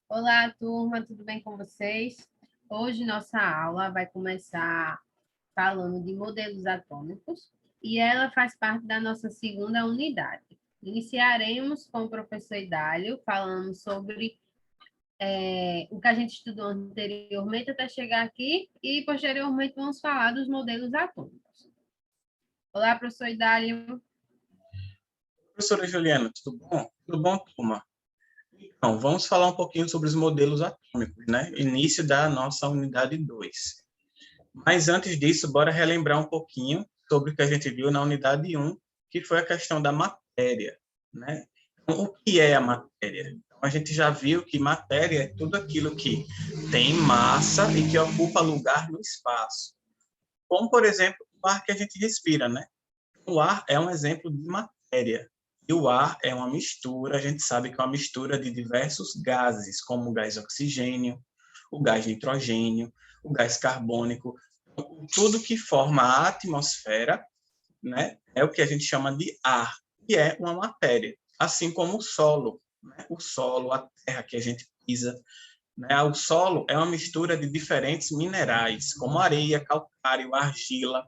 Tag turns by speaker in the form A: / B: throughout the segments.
A: Olá, turma, tudo bem com vocês? Hoje nossa aula vai começar falando de modelos atômicos e ela faz parte da nossa segunda unidade. Iniciaremos com o professor Idálio, falando sobre o que a gente estudou anteriormente até chegar aqui e posteriormente vamos falar dos modelos atômicos. Olá, professor Idálio.
B: Professora Juliana, tudo bom? Tudo bom, turma? Então, vamos falar um pouquinho sobre os modelos atômicos, né? Início da nossa unidade 2. Mas antes disso, bora relembrar um pouquinho sobre o que a gente viu na unidade 1, que foi a questão da matéria, né? Então, o que é a matéria? Então, a gente já viu que matéria é tudo aquilo que tem massa e que ocupa lugar no espaço. Como, por exemplo, o ar que a gente respira, né? O ar é um exemplo de matéria. E o ar é uma mistura, a gente sabe que é uma mistura de diversos gases, como o gás oxigênio, o gás nitrogênio, o gás carbônico. Tudo que forma a atmosfera, né, é o que a gente chama de ar, que é uma matéria. Assim como o solo, né? O solo, a terra que a gente pisa, né? O solo é uma mistura de diferentes minerais, como areia, calcário, argila,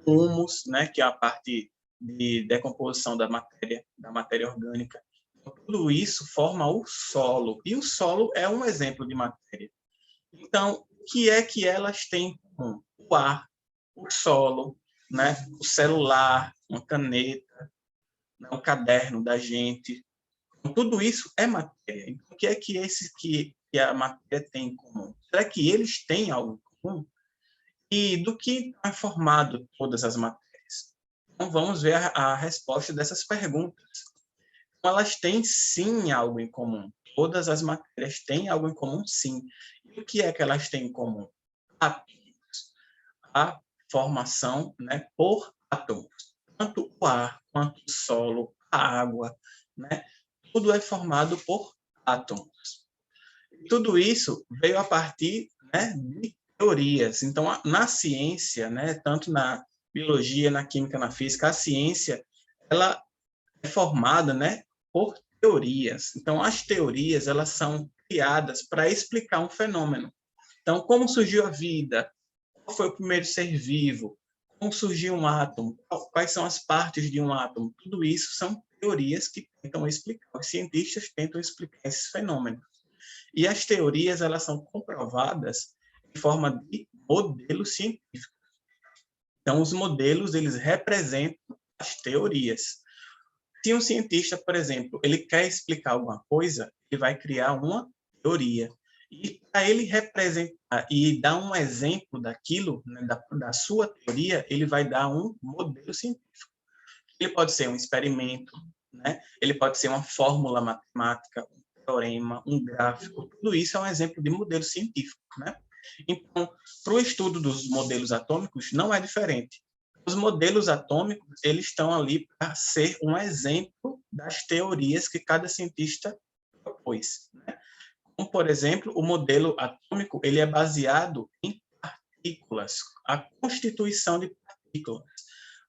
B: humus, né, que é a parte de decomposição da matéria orgânica. Então, tudo isso forma o solo, e o solo é um exemplo de matéria. Então, o que é que elas têm em comum? O ar, o solo, né, o celular, uma caneta, né, o caderno da gente. Então, tudo isso é matéria. Então, o que é que que a matéria tem em comum? Será que eles têm algo em comum? E do que é formado todas as matérias? Então, vamos ver a resposta dessas perguntas. Então, elas têm, sim, algo em comum. Todas as matérias têm algo em comum, sim. E o que é que elas têm em comum? Átomos. A formação, né, por átomos. Tanto o ar, quanto o solo, a água, né, tudo é formado por átomos. Tudo isso veio a partir, né, de teorias. Então, na ciência, né, tanto na biologia, na química, na física, a ciência ela é formada, né, por teorias. Então, as teorias elas são criadas para explicar um fenômeno. Então, como surgiu a vida? Qual foi o primeiro ser vivo? Como surgiu um átomo? Quais são as partes de um átomo? Tudo isso são teorias que tentam explicar. Os cientistas tentam explicar esses fenômenos. E as teorias elas são comprovadas em forma de modelos científicos. Então, os modelos eles representam as teorias. Se um cientista, por exemplo, ele quer explicar alguma coisa, ele vai criar uma teoria. E para ele representar e dar um exemplo daquilo, né, da sua teoria, ele vai dar um modelo científico. Ele pode ser um experimento, né? Ele pode ser uma fórmula matemática, um teorema, um gráfico. Tudo isso é um exemplo de modelo científico, né? Então, para o estudo dos modelos atômicos, não é diferente. Os modelos atômicos eles estão ali para ser um exemplo das teorias que cada cientista propôs, né? Como, por exemplo, o modelo atômico ele é baseado em partículas, a constituição de partículas.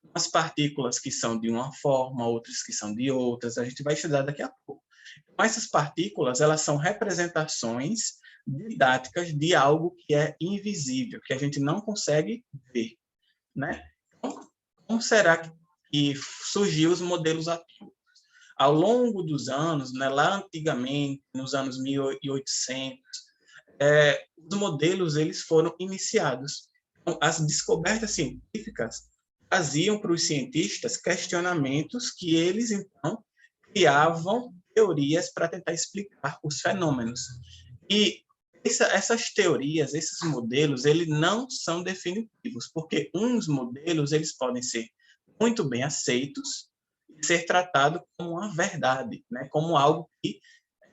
B: Umas partículas que são de uma forma, outras que são de outras, a gente vai estudar daqui a pouco. Então, essas partículas, elas são representações didáticas de algo que é invisível, que a gente não consegue ver, né? Então, como será que surgiu os modelos atômicos? Ao longo dos anos, né, lá antigamente, nos anos 1800, os modelos eles foram iniciados. Então, as descobertas científicas traziam para os cientistas questionamentos que eles, então, criavam teorias para tentar explicar os fenômenos. E essas teorias, esses modelos, eles não são definitivos, porque uns modelos eles podem ser muito bem aceitos e ser tratados como uma verdade, né? Como algo que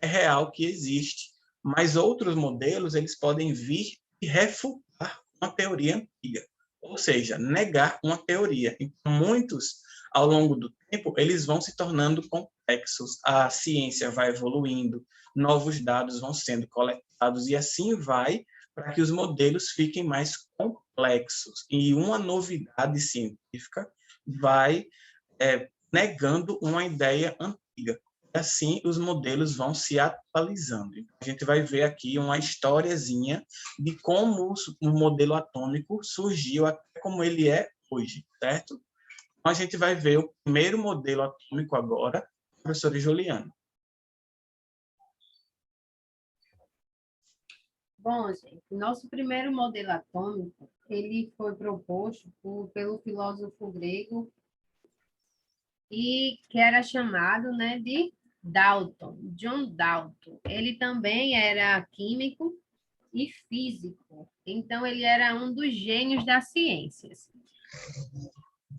B: é real, que existe. Mas outros modelos eles podem vir e refutar uma teoria antiga, ou seja, negar uma teoria. Então, muitos, ao longo do tempo, eles vão se tornando complexos, a ciência vai evoluindo, novos dados vão sendo coletados e assim vai para que os modelos fiquem mais complexos. E uma novidade científica vai negando uma ideia antiga. assim os modelos vão se atualizando. A gente vai ver aqui uma historiazinha de como o modelo atômico surgiu até como ele é hoje, certo? Então, a gente vai ver o primeiro modelo atômico agora, professora Juliana.
A: Bom, gente, nosso primeiro modelo atômico, ele foi proposto pelo filósofo grego e que era chamado, né, de Dalton, John Dalton. Ele também era químico e físico, então ele era um dos gênios das ciências.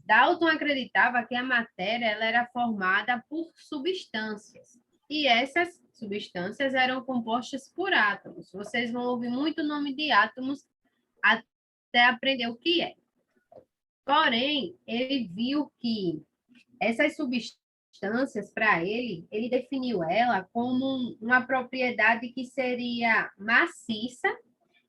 A: Dalton acreditava que a matéria ela era formada por substâncias, e essas substâncias eram compostas por átomos. Vocês vão ouvir muito o nome de átomos até aprender o que é. Porém, ele viu que essas substâncias, para ele definiu ela como uma propriedade que seria maciça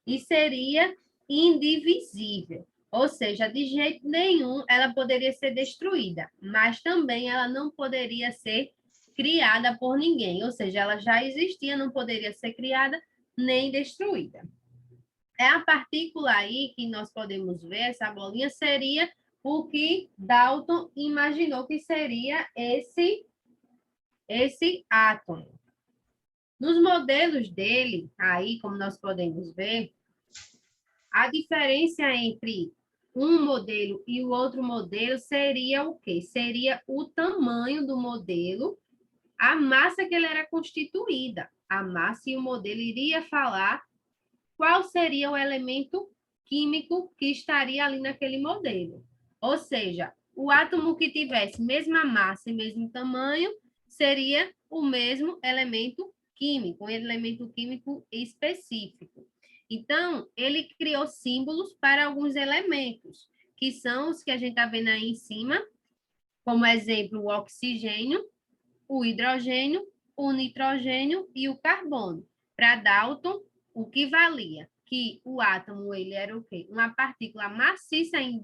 A: e seria indivisível. Ou seja, de jeito nenhum ela poderia ser destruída, mas também ela não poderia ser criada por ninguém. Ou seja, ela já existia, não poderia ser criada nem destruída. É a partícula aí que nós podemos ver, essa bolinha, seria o que Dalton imaginou que seria esse átomo. Nos modelos dele, aí, como nós podemos ver, a diferença entre um modelo e o outro modelo seria o quê? Seria o tamanho do modelo, a massa que ele era constituída. A massa e o modelo iria falar qual seria o elemento químico que estaria ali naquele modelo. Ou seja, o átomo que tivesse mesma massa e mesmo tamanho seria o mesmo elemento químico, um elemento químico específico. Então, ele criou símbolos para alguns elementos, que são os que a gente está vendo aí em cima, como exemplo, o oxigênio, o hidrogênio, o nitrogênio e o carbono. Para Dalton, o que valia? Que o átomo ele era o quê? Uma partícula maciça e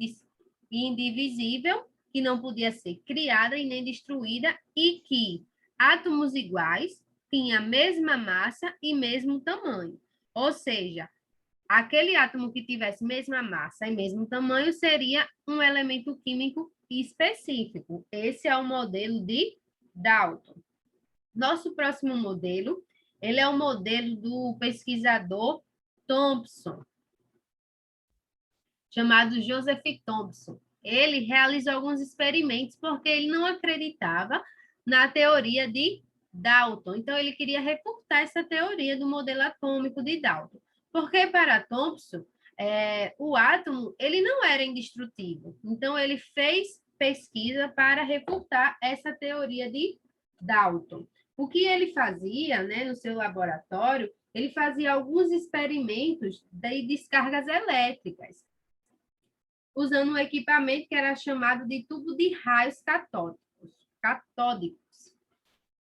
A: indivisível, que não podia ser criada e nem destruída, e que átomos iguais tinham a mesma massa e mesmo tamanho. Ou seja, aquele átomo que tivesse mesma massa e mesmo tamanho seria um elemento químico específico. Esse é o modelo de Dalton. Nosso próximo modelo, ele é o modelo do pesquisador Thomson, chamado Joseph Thomson. Ele realizou alguns experimentos porque ele não acreditava na teoria de Dalton. Então, ele queria refutar essa teoria do modelo atômico de Dalton. Porque para Thomson, o átomo ele não era indestrutível. Então, ele fez pesquisa para refutar essa teoria de Dalton. O que ele fazia, né, no seu laboratório, ele fazia alguns experimentos de descargas elétricas, usando um equipamento que era chamado de tubo de raios catódicos.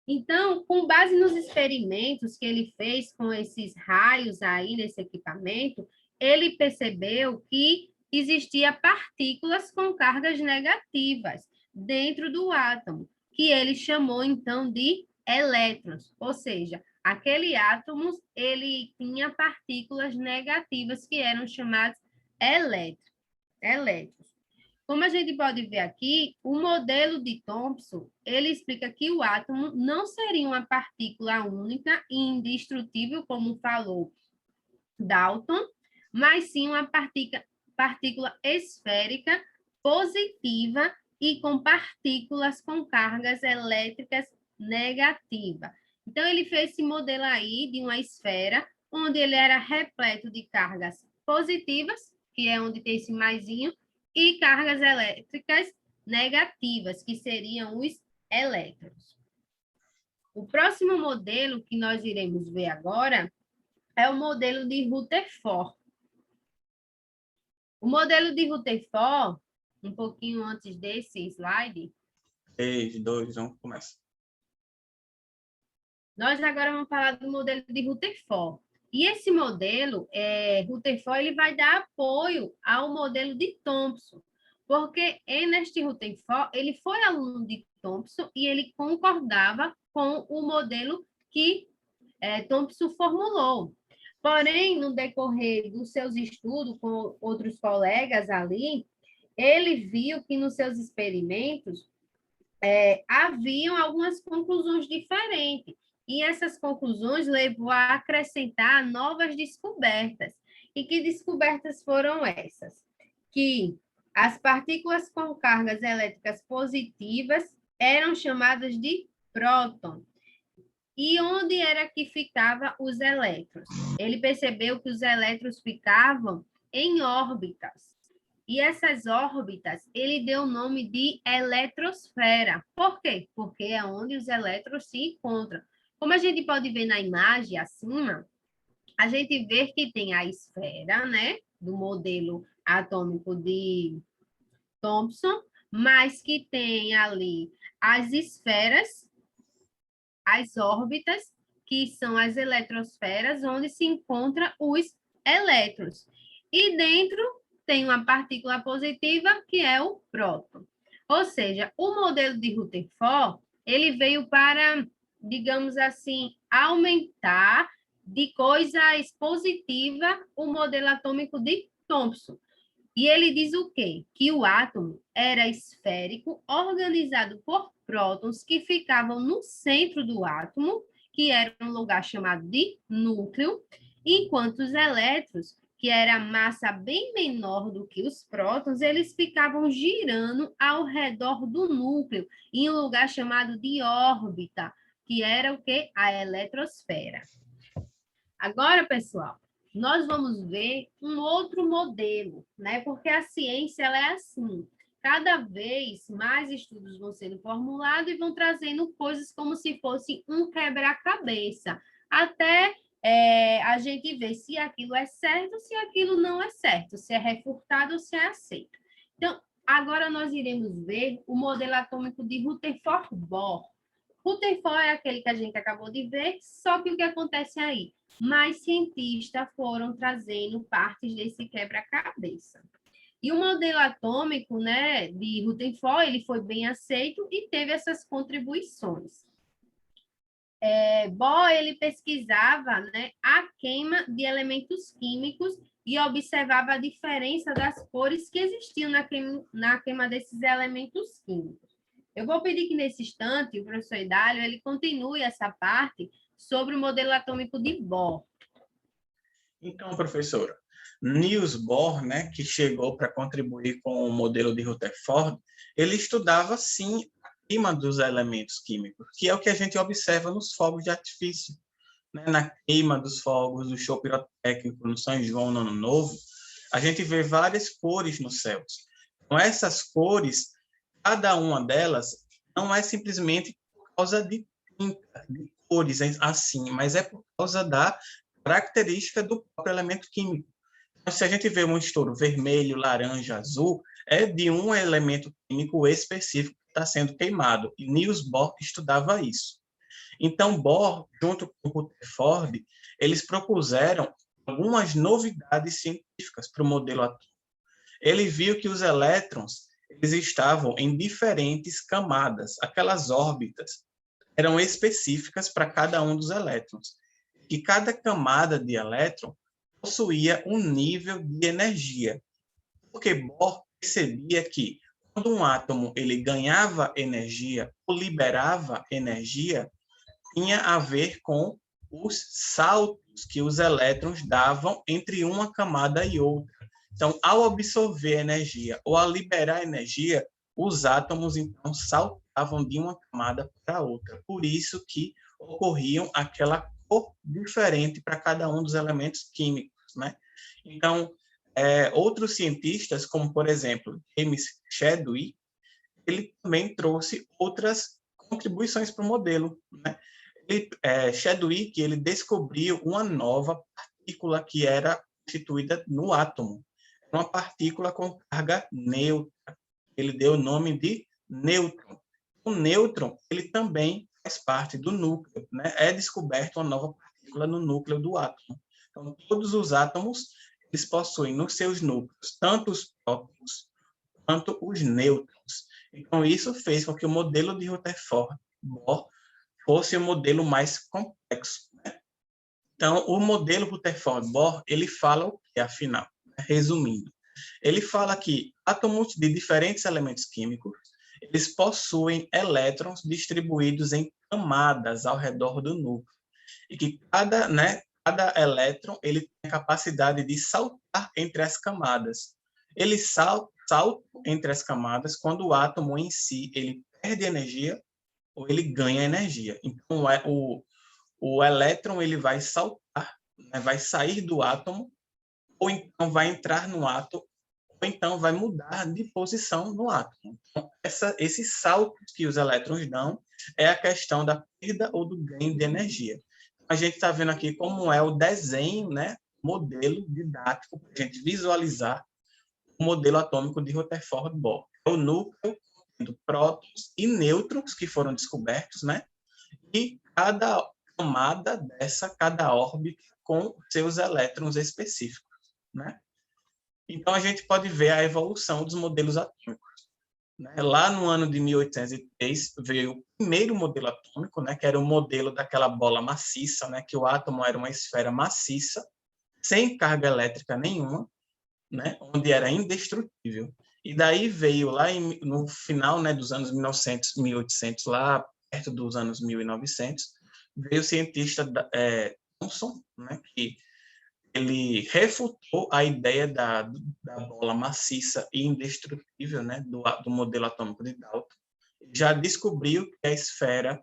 A: Então, com base nos experimentos que ele fez com esses raios aí nesse equipamento, ele percebeu que existia partículas com cargas negativas dentro do átomo, que ele chamou então de elétrons, ou seja, aquele átomo ele tinha partículas negativas que eram chamadas elétrons. Como a gente pode ver aqui, o modelo de Thomson, ele explica que o átomo não seria uma partícula única e indestrutível, como falou Dalton, mas sim uma partícula esférica positiva e com partículas com cargas elétricas negativas. Então, ele fez esse modelo aí de uma esfera, onde ele era repleto de cargas positivas, que é onde tem esse maisinho, e cargas elétricas negativas, que seriam os elétrons. O próximo modelo que nós iremos ver agora é o modelo de Rutherford. O modelo de Rutherford, um pouquinho antes desse slide.
B: 3, 2, 1, começa.
A: Nós agora vamos falar do modelo de Rutherford. E esse modelo, Rutherford, ele vai dar apoio ao modelo de Thomson. Porque Ernest Rutherford, ele foi aluno de Thomson e ele concordava com o modelo que Thomson formulou. Porém, no decorrer dos seus estudos com outros colegas ali, ele viu que nos seus experimentos haviam algumas conclusões diferentes. E essas conclusões levou a acrescentar novas descobertas. E que descobertas foram essas? Que as partículas com cargas elétricas positivas eram chamadas de próton. E onde era que ficavam os elétrons? Ele percebeu que os elétrons ficavam em órbitas. E essas órbitas, ele deu o nome de eletrosfera. Por quê? Porque é onde os elétrons se encontram. Como a gente pode ver na imagem acima, a gente vê que tem a esfera, né, do modelo atômico de Thomson, mas que tem ali as esferas, as órbitas, que são as eletrosferas, onde se encontram os elétrons. E dentro tem uma partícula positiva, que é o próton. Ou seja, o modelo de Rutherford, ele veio para, digamos assim, aumentar de coisas positivas o modelo atômico de Thomson. E ele diz o quê? Que o átomo era esférico, organizado por prótons que ficavam no centro do átomo, que era um lugar chamado de núcleo, enquanto os elétrons, que era a massa bem menor do que os prótons, eles ficavam girando ao redor do núcleo, em um lugar chamado de órbita, que era o quê? A eletrosfera. Agora, pessoal, nós vamos ver um outro modelo, né? Porque a ciência ela é assim. Cada vez mais estudos vão sendo formulados e vão trazendo coisas como se fosse um quebra-cabeça, até a gente ver se aquilo é certo, se aquilo não é certo, se é refutado ou se é aceito. Então, agora nós iremos ver o modelo atômico de Rutherford-Bohr. Rutherford é aquele que a gente acabou de ver, só que o que acontece aí? Mais cientistas foram trazendo partes desse quebra-cabeça. E o modelo atômico, né, de Rutherford, ele foi bem aceito e teve essas contribuições. Bohr, ele pesquisava, né, a queima de elementos químicos e observava a diferença das cores que existiam na queima desses elementos químicos. Eu vou pedir que, nesse instante, o professor Idálio, ele continue essa parte sobre o modelo atômico de Bohr.
B: Então, professora, Niels Bohr, né, que chegou para contribuir com o modelo de Rutherford, ele estudava, sim, a queima dos elementos químicos, que é o que a gente observa nos fogos de artifício. Né? Na queima dos fogos, do show pirotécnico, no São João, no Ano Novo, a gente vê várias cores nos céus. Então, essas cores, cada uma delas, não é simplesmente por causa de tinta, de cores assim, mas é por causa da característica do próprio elemento químico. Então, se a gente vê um estouro vermelho, laranja, azul, é de um elemento químico específico que está sendo queimado. E Niels Bohr estudava isso. Então, Bohr, junto com Rutherford, eles propuseram algumas novidades científicas para o modelo atômico. Ele viu que os elétrons eles estavam em diferentes camadas. Aquelas órbitas eram específicas para cada um dos elétrons. Que cada camada de elétron possuía um nível de energia. Porque Bohr percebia que quando um átomo ele ganhava energia ou liberava energia, tinha a ver com os saltos que os elétrons davam entre uma camada e outra. Então, ao absorver energia ou a liberar energia, os átomos, então, saltavam de uma camada para outra. Por isso que ocorriam aquela cor diferente para cada um dos elementos químicos, né? Então, outros cientistas, como, por exemplo, James Chadwick, ele também trouxe outras contribuições para o modelo, né? Chadwick ele descobriu uma nova partícula que era constituída no átomo, uma partícula com carga neutra. Ele deu o nome de nêutron. O nêutron ele também faz parte do núcleo, né? É descoberta uma nova partícula no núcleo do átomo. Então, todos os átomos eles possuem nos seus núcleos tanto os prótons quanto os nêutrons. Então, isso fez com que o modelo de Rutherford-Bohr fosse o modelo mais complexo, né? Então, o modelo Rutherford-Bohr, ele fala o que, afinal? Resumindo, ele fala que átomos de diferentes elementos químicos, eles possuem elétrons distribuídos em camadas ao redor do núcleo, e que cada elétron ele tem a capacidade de saltar entre as camadas. Ele salta entre as camadas quando o átomo em si ele perde energia ou ele ganha energia. Então, o elétron ele vai saltar, né, vai sair do átomo, ou então vai entrar no átomo, ou então vai mudar de posição no átomo. Então, esses saltos que os elétrons dão é a questão da perda ou do ganho de energia. A gente está vendo aqui como é o desenho, né, modelo didático, para a gente visualizar o modelo atômico de Rutherford-Bohr. É o núcleo tendo prótons e nêutrons que foram descobertos, né, e cada camada cada órbita com seus elétrons específicos, né? Então, a gente pode ver a evolução dos modelos atômicos, né? Lá no ano de 1803, veio o primeiro modelo atômico, né, que era o modelo daquela bola maciça, né, que o átomo era uma esfera maciça, sem carga elétrica nenhuma, né, onde era indestrutível. E daí veio lá no final, né, dos anos 1900, 1800, lá perto dos anos 1900, veio o cientista Thomson, né, que ele refutou a ideia da bola maciça e indestrutível, né, do modelo atômico de Dalton. Já descobriu que a esfera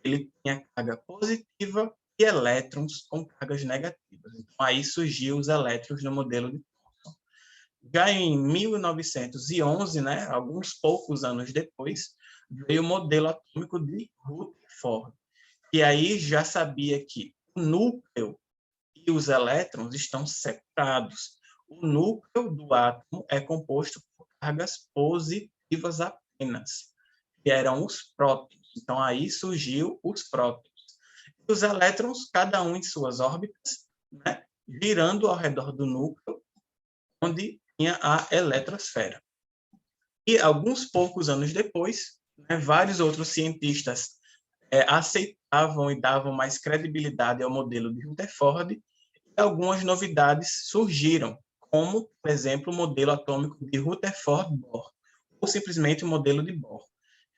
B: ele tinha carga positiva e elétrons com cargas negativas. Então, aí surgiu os elétrons no modelo de Thomson. Já em 1911, né, alguns poucos anos depois, veio o modelo atômico de Rutherford. E aí já sabia que o núcleo e os elétrons estão separados. O núcleo do átomo é composto por cargas positivas apenas, que eram os prótons. Então, aí surgiu os prótons. E os elétrons, cada um em suas órbitas, né, girando ao redor do núcleo, onde tinha a eletrosfera. E alguns poucos anos depois, né, vários outros cientistas aceitavam e davam mais credibilidade ao modelo de Rutherford, e algumas novidades surgiram, como, por exemplo, o modelo atômico de Rutherford-Bohr, ou simplesmente o modelo de Bohr,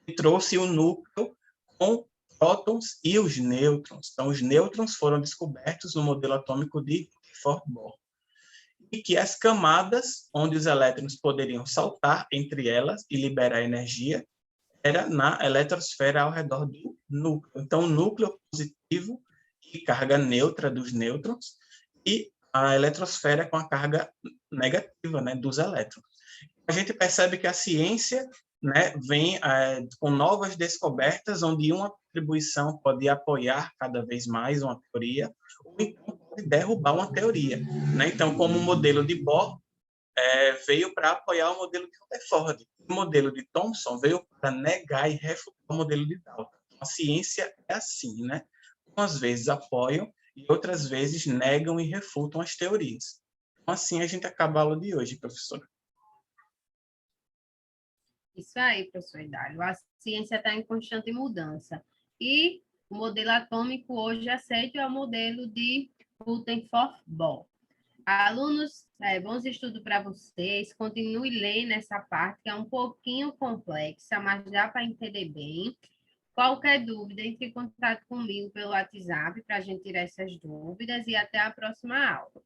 B: que trouxe o núcleo com prótons e os nêutrons. Então, os nêutrons foram descobertos no modelo atômico de Rutherford-Bohr. E que as camadas onde os elétrons poderiam saltar entre elas e liberar energia era na eletrosfera ao redor do núcleo. Então, o núcleo positivo e carga neutra dos nêutrons e a eletrosfera com a carga negativa, né, dos elétrons. A gente percebe que a ciência, né, vem com novas descobertas, onde uma atribuição pode apoiar cada vez mais uma teoria, ou então pode derrubar uma teoria, né? Então, como o modelo de Bohr veio para apoiar o modelo de Rutherford, o modelo de Thomson veio para negar e refutar o modelo de Dalton. A ciência é assim, né? Umas vezes apoiam e outras vezes negam e refutam as teorias. Então, assim a gente acaba a aula de hoje, professora.
A: Isso aí, professor Hidalgo. A ciência está em constante mudança. E o modelo atômico hoje aceita o modelo de Rutherford-Bohr. Alunos, bons estudos para vocês. Continue lendo essa parte, que é um pouquinho complexa, mas dá para entender bem. Qualquer dúvida, entre em contato comigo pelo WhatsApp para a gente tirar essas dúvidas e até a próxima aula.